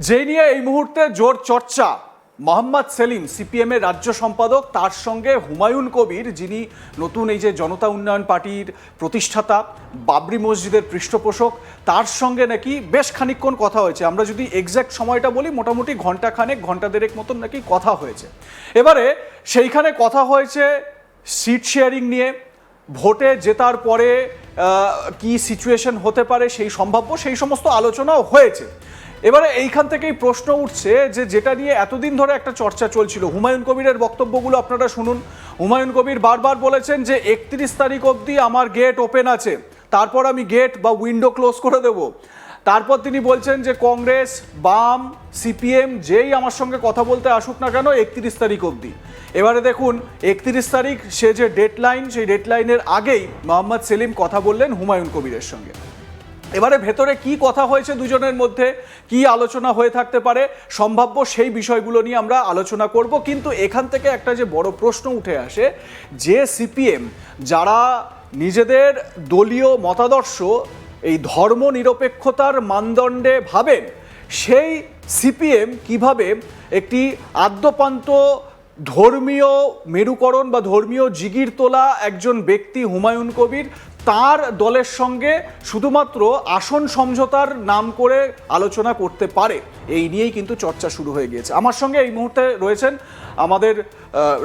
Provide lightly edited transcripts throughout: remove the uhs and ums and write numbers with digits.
যে নিয়ে এই মুহূর্তে জোর চর্চা, মোহাম্মদ সেলিম সিপিএম এর রাজ্য সম্পাদক, তার সঙ্গে হুমায়ুন কবির যিনি নতুন এই যে জনতা উন্নয়ন পার্টির প্রতিষ্ঠাতা, বাবরি মসজিদের পৃষ্ঠপোষক, তার সঙ্গে নাকি বেশ খানিকক্ষণ কথা হয়েছে। আমরা যদি এক্স্যাক্ট সময়টা বলি, মোটামুটি ঘন্টা দেড়েক মতন নাকি কথা হয়েছে। এবারে সেইখানে কথা হয়েছে সিট শেয়ারিং নিয়ে, ভোটে জেতার পরে কি সিচুয়েশন হতে পারে সেই সম্ভাব্য সেই সমস্ত আলোচনাও হয়েছে। এবারে এইখান থেকেই প্রশ্ন উঠছে যে যেটা নিয়ে এতদিন ধরে একটা চর্চা চলছিল, হুমায়ুন কবিরের বক্তব্যগুলো আপনারা শুনুন। হুমায়ুন কবির বারবার বলেছেন যে 31 তারিখ অবধি আমার গেট ওপেন আছে, তারপর আমি গেট বা উইন্ডো ক্লোজ করে দেব। তারপর তিনি বলছেন যে কংগ্রেস, বাম, সিপিএম যেই আমার সঙ্গে কথা বলতে আসুক না কেন 31 তারিখ অবধি। এবারে দেখুন 31 তারিখ সে যে ডেডলাইন, সেই ডেডলাইনের আগেই মোহাম্মদ সেলিম কথা বললেন হুমায়ুন কবিরের সঙ্গে। এবারে ভেতরে কি কথা হয়েছে দুজনের মধ্যে, কি আলোচনা হয়ে থাকতে পারে সম্ভাব্য, সেই বিষয়গুলো নিয়ে আমরা আলোচনা করব। কিন্তু এখান থেকে একটা যে বড় প্রশ্ন উঠে আসে, যে সিপিএম যারা নিজেদের দলীয় মতাদর্শ এই ধর্ম নিরপেক্ষতার মানদণ্ডে ভাবেন, সেই সিপিএম কিভাবে একটি আদ্যপান্ত ধর্মীয় মেরুকরণ বা ধর্মীয় জিগির তোলা একজন ব্যক্তি হুমায়ুন কবির, তার দলের সঙ্গে শুধুমাত্র আসন সমঝোতার নাম করে আলোচনা করতে পারে, এই নিয়েই কিন্তু চর্চা শুরু হয়ে গিয়েছে। আমার সঙ্গে এই মুহূর্তে রয়েছেন আমাদের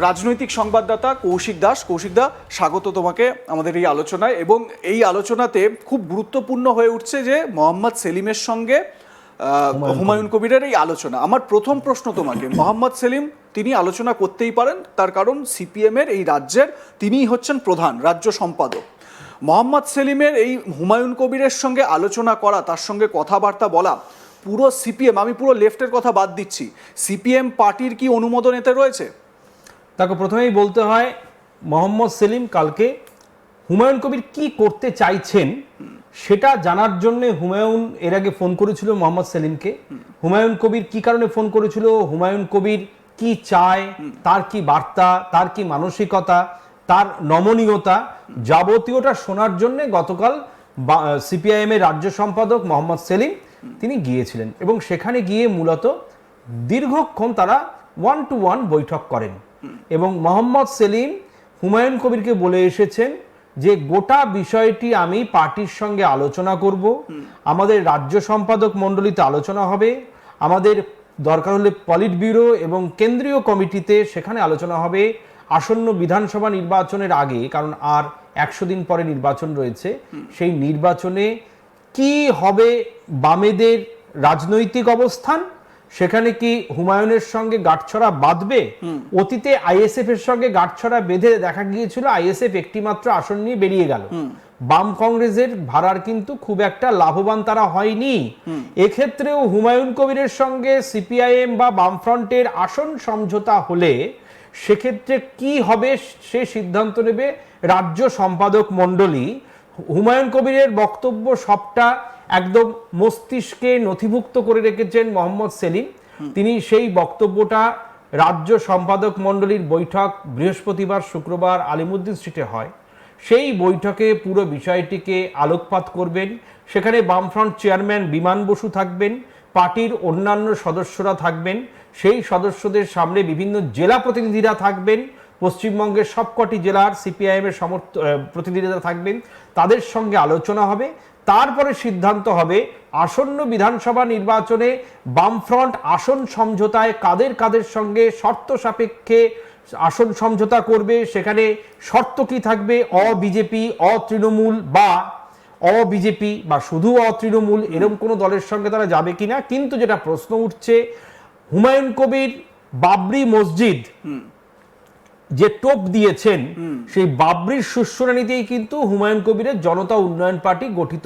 রাজনৈতিক সংবাদদাতা কৌশিক দাস। কৌশিক দা, স্বাগত তোমাকে আমাদের এই আলোচনায়। এবং এই আলোচনাতে খুব গুরুত্বপূর্ণ হয়ে উঠছে যে মোহাম্মদ সেলিমের সঙ্গে হুমায়ুন কবিরের এই আলোচনা। আমার প্রথম প্রশ্ন তোমাকে, মোহাম্মদ সেলিম তিনি আলোচনা করতেই পারেন, তার কারণ সিপিএম এর এই রাজ্যের তিনিই হচ্ছেন প্রধান রাজ্য সম্পাদক। মোহাম্মদ সেলিমের এই হুমায়ুন কবিরের সঙ্গে আলোচনা করা, তার সঙ্গে কথাবার্তা বলা, পুরো সিপিএম, আমি পুরো লেফটের কথা বাদ দিচ্ছি, সিপিএম পার্টির কি অনুমোদন এতে রয়েছে? তাকে প্রথমেই বলতে হয় মোহাম্মদ সেলিম কালকে হুমায়ুন কবির কি করতে চাইছেন সেটা জানার জন্য হুমায়ুন এর আগে ফোন করেছিল মোহাম্মদ সেলিমকে। হুমায়ুন কবির কি কারণে ফোন করেছিল, হুমায়ুন কবির কি চায়, তার কি বার্তা, তার কি মানসিকতা, তার নমনীয়তা, যাবতীয়টা শোনার জন্য গতকাল সিপিআইএম এর রাজ্য সম্পাদক মোহাম্মদ সেলিম তিনি গিয়েছিলেন এবং সেখানে গিয়ে মূলত দীর্ঘক্ষণ তারা 1-to-1 বৈঠক করেন। এবং মোহাম্মদ সেলিম হুমায়ুন কবিরকে বলে এসেছেন যে গোটা বিষয়টি আমি পার্টির সঙ্গে আলোচনা করব, আমাদের রাজ্য সম্পাদক মণ্ডলীতে আলোচনা হবে, আমাদের দরকার হলে পলিট ব্যুরো এবং কেন্দ্রীয় কমিটিতে সেখানে আলোচনা হবে আসন্ন বিধানসভা নির্বাচনের আগে, কারণ আর 100 দিন পরে নির্বাচন রয়েছে। সেই নির্বাচনে কি হবে বামেদের রাজনৈতিক অবস্থান, সেখানে কি হুমায়ুনের সঙ্গে গাঁটছড়া বাঁধবে? অতীতে আইএসএফ এর সঙ্গে গাঁটছড়া বেঁধে দেখা গিয়েছিল আইএসএফ একটি মাত্র আসন নিয়ে বেরিয়ে গেল, বাম কংগ্রেসের ভাড়ার কিন্তু খুব একটা লাভবান তারা হয়নি। এক্ষেত্রেও হুমায়ুন কবিরের সঙ্গে সিপিআইএম বা বামফ্রন্টের আসন সমঝোতা হলে সেক্ষেত্রে কি হবে সে সিদ্ধান্ত নেবে রাজ্য সম্পাদক মণ্ডলী। হুমায়ুন কবিরের বক্তব্য সবটা একদম মস্তিষ্কে নথিভুক্ত করে রেখেছেন মোহাম্মদ সেলিম। তিনি সেই বক্তব্যটা রাজ্য সম্পাদক মণ্ডলীর বৈঠক বৃহস্পতিবার শুক্রবার আলিমুদ্দিন স্ট্রিটে হয়, সেই বৈঠকে পুরো বিষয়টিকে আলোকপাত করবেন। সেখানে বামফ্রন্ট চেয়ারম্যান বিমান বসু থাকবেন, পার্টির অন্যান্য সদস্যরা থাকবেন, সেই সদস্যদের সামনে বিভিন্ন জেলা প্রতিনিধিরা থাকবেন, পশ্চিমবঙ্গের সবকটি জেলার সিপিআইএম এর প্রতিনিধিরা থাকবেন, তাদের সঙ্গে আলোচনা হবে। তারপরে সিদ্ধান্ত হবে আসন্ন বিধানসভা নির্বাচনে বামফ্রন্ট আসন সমঝোতায় কাদের কাদের সঙ্গে শর্ত সাপেক্ষে আসন সমঝোতা করবে, সেখানে শর্ত কি থাকবে, অবিজেপি, অতৃণমূল বা অবিজেপি বা শুধু অতৃণমূল এরকম কোনো দলের সঙ্গে তারা যাবে কিনা। কিন্তু যেটা প্রশ্ন উঠছে, হুমায়ুন কবির বাবরি মসজিদ যে টোপ দিয়েছেন, সেই বাবরির সুশ্রণীতেই কিন্তু হুমায়ুন কবিরের জনতা উন্নয়ন পার্টি গঠিত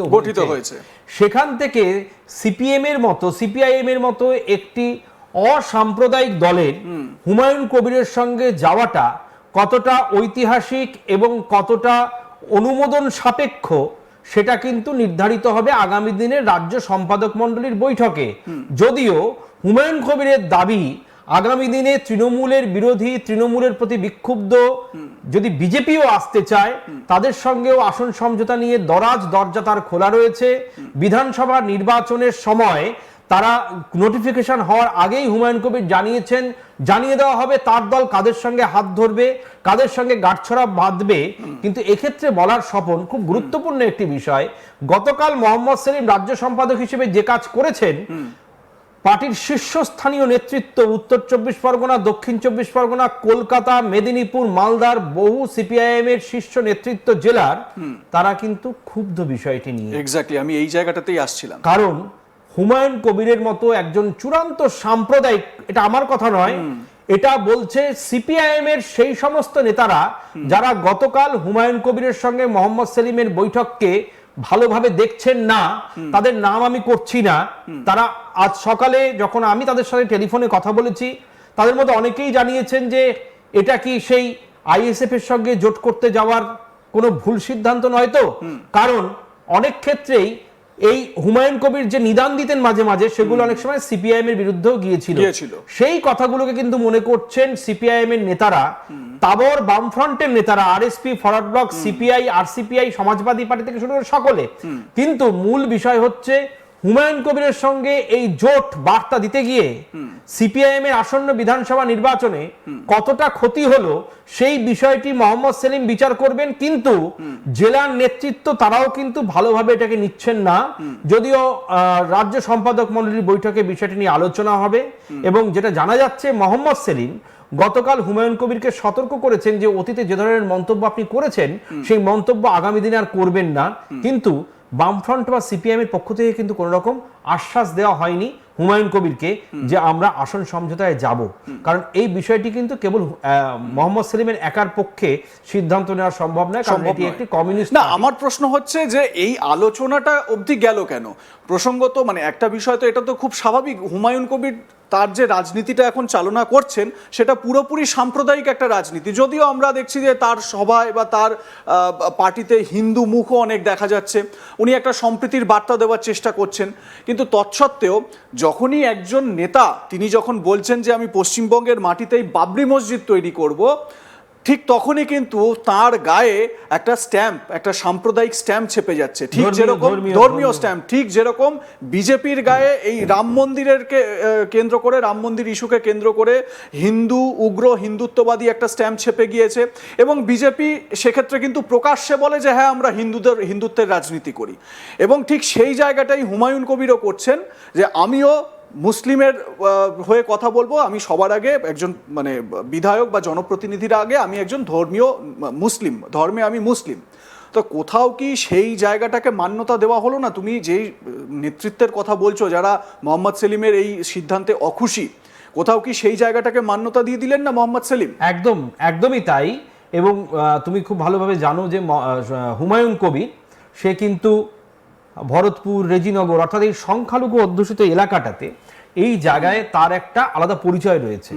হয়েছে। সেখান থেকে সিপিএম এর মতো সিপিআইএম এর মতো একটি অসাম্প্রদায়িক দলের হুমায়ুন কবিরের সঙ্গে যাওয়াটা কতটা ঐতিহাসিক এবং কতটা অনুমোদন সাপেক্ষ সেটা কিন্তু নির্ধারিত হবে আগামী দিনের রাজ্য সম্পাদক মণ্ডলীর বৈঠকে। যদিও হুমায়ুন কবিরের দাবি আগামী দিনে তৃণমূলের বিরোধী, তৃণমূলের প্রতি বিক্ষুব্ধ যদি বিজেপিও আসতে চায় তাদের সঙ্গেও আসন সমঝোতা নিয়ে দরজা তার খোলা রয়েছে। বিধানসভা নির্বাচনের সময় তারা নোটিফিকেশন হওয়ার আগেই হুমায়ুন কবির জানিয়েছেন, জানিয়ে দেওয়া হবে তার দল কাদের সঙ্গে হাত ধরবে, কাদের সঙ্গে গাঁটছড়া বাঁধবে। কিন্তু এক্ষেত্রে বলার স্বপন খুব গুরুত্বপূর্ণ একটি বিষয়, গতকাল মোহাম্মদ সেলিম রাজ্য সম্পাদক হিসেবে যে কাজ করেছেন, পার্টির শীর্ষস্থানীয় নেতৃত্ব উত্তর 24 পরগনা, দক্ষিণ 24 পরগনা, কলকাতা, মেদিনীপুর, মালদার বহু সিপিআইএম এর শীর্ষ নেতৃত্ব জেলার, তারা কিন্তু ক্ষুব্ধ বিষয়টি নিয়ে। এক্স্যাক্টলি, আমি এই জায়গাটাতেই আসছিলাম। কারণ হুমায়ুন কবিরের মতো একজন চূড়ান্ত সাম্প্রদায়িক, এটা আমার কথা নয়, এটা বলছে সিপিআইএম এর সেই সমস্ত নেতারা যারা গতকাল হুমায়ুন কবিরের সঙ্গে মোহাম্মদ সেলিমের বৈঠককে ভালোভাবে দেখছেন না, তাদের নাম আমি করছি না, তারা আজ সকালে যখন আমি তাদের সাথে টেলিফোনে কথা বলেছি, তাদের মধ্যে অনেকেই জানিয়েছেন যে এটা কি সেই আইএসএফ এর সঙ্গে জোট করতে যাওয়ার কোনো ভুল সিদ্ধান্ত নয় তো। কারণ অনেক ক্ষেত্রেই এই হুমায়ুন কবির যে নিদান দিতেন মাঝে মাঝে, সেগুলো অনেক সময় সিপিআইএম এর বিরুদ্ধেও গিয়েছিল। সেই কথাগুলোকে কিন্তু মনে করছেন সিপিআইএম এর নেতারা, তাবর বামফ্রন্টের নেতারা, RSP, Forward Bloc, CPI, RCPI, Samajwadi Party থেকে শুরু করে সকলে। কিন্তু মূল বিষয় হচ্ছে হুমায়ুন কবিরের সঙ্গে এই জোট বার্তা দিতে গিয়ে সিপিআইএম এর আসন্ন বিধানসভা নির্বাচনে কতটা ক্ষতি হলো সেই বিষয়টি মোহাম্মদ সেলিম বিচার করবেন। কিন্তু জেলার নেতৃত্ব তারাও কিন্তু ভালোভাবে এটাকে নিচ্ছেন না, যদিও রাজ্য সম্পাদক মণ্ডলীর বৈঠকে বিষয়টি নিয়ে আলোচনা হবে। এবং যেটা জানা যাচ্ছে, মোহাম্মদ সেলিম গতকাল হুমায়ুন কবিরকে সতর্ক করেছেন যে অতীতে যে ধরনের মন্তব্য আপনি করেছেন সেই মন্তব্য আগামী দিনে আর করবেন না। কিন্তু বামফ্রন্ট বা সিপিএম এর পক্ষ থেকে কিন্তু কোনো রকম আশ্বাস দেওয়া হয়নি হুমায়ুন কবিরকে যে আমরা আসন সমঝোতায় যাব। কারণ এই বিষয়টি কিন্তু কেবল মোহাম্মদ সেলিমের একার পক্ষে সিদ্ধান্ত নেওয়া সম্ভব নয়, কারণ এটি একটি কমিউনিস্ট। না, আমার প্রশ্ন হচ্ছে যে এই আলোচনাটা অবধি গেল কেন? প্রসঙ্গত মানে একটা বিষয় তো, এটা তো খুব স্বাভাবিক, হুমায়ুন কবির তার যে রাজনীতিটা এখন চালনা করছেন সেটা পুরোপুরি সাম্প্রদায়িক একটা রাজনীতি। যদিও আমরা দেখছি যে তার সভায় বা তার পার্টিতে হিন্দু মুখও অনেক দেখা যাচ্ছে, উনি একটা সম্প্রীতির বার্তা দেওয়ার চেষ্টা করছেন। কিন্তু তৎসত্ত্বেও যখনই একজন নেতা তিনি যখন বলছেন যে আমি পশ্চিমবঙ্গের মাটিতেই বাবরি মসজিদ তৈরি করব, ঠিক তখনই কিন্তু তার গায়ে একটা স্ট্যাম্প, একটা সাম্প্রদায়িক স্ট্যাম্প ছেপে যাচ্ছে। ঠিক যেরকম ধর্মীয় স্ট্যাম্প, ঠিক যেরকম বিজেপির গায়ে এই রাম মন্দিরের কেন্দ্র করে, রাম মন্দির ইস্যুকে কেন্দ্র করে হিন্দু উগ্র হিন্দুত্ববাদী একটা স্ট্যাম্প ছেপে গিয়েছে। এবং বিজেপি সেক্ষেত্রে কিন্তু প্রকাশ্যে বলে যে হ্যাঁ আমরা হিন্দুত্বের রাজনীতি করি। এবং ঠিক সেই জায়গাটাই হুমায়ুন কবিরও করছেন যে আমিও মুসলিমের হয়ে কথা বলবো, আমি সবার আগে একজন মানে বিধায়ক বা জনপ্রতিনিধির আগে আমি একজন ধর্মীয় মুসলিম, ধর্মে আমি মুসলিম। তো কোথাও কি সেই জায়গাটাকে মান্যতা দেওয়া হলো না? তুমি যেই নেতৃত্বের কথা বলছো যারা মোহাম্মদ সেলিমের এই সিদ্ধান্তে অখুশি, কোথাও কি সেই জায়গাটাকে মান্যতা দিয়ে দিলেন না মোহাম্মদ সেলিম? একদমই তাই। এবং তুমি খুব ভালোভাবে জানো যে হুমায়ুন কবির সে কিন্তু ভরতপুর, রেজিনগর অর্থাৎ এই সংখ্যালঘু অধ্যুষিত এলাকাটাতে এই জায়গায় তার একটা আলাদা পরিচয় রয়েছে।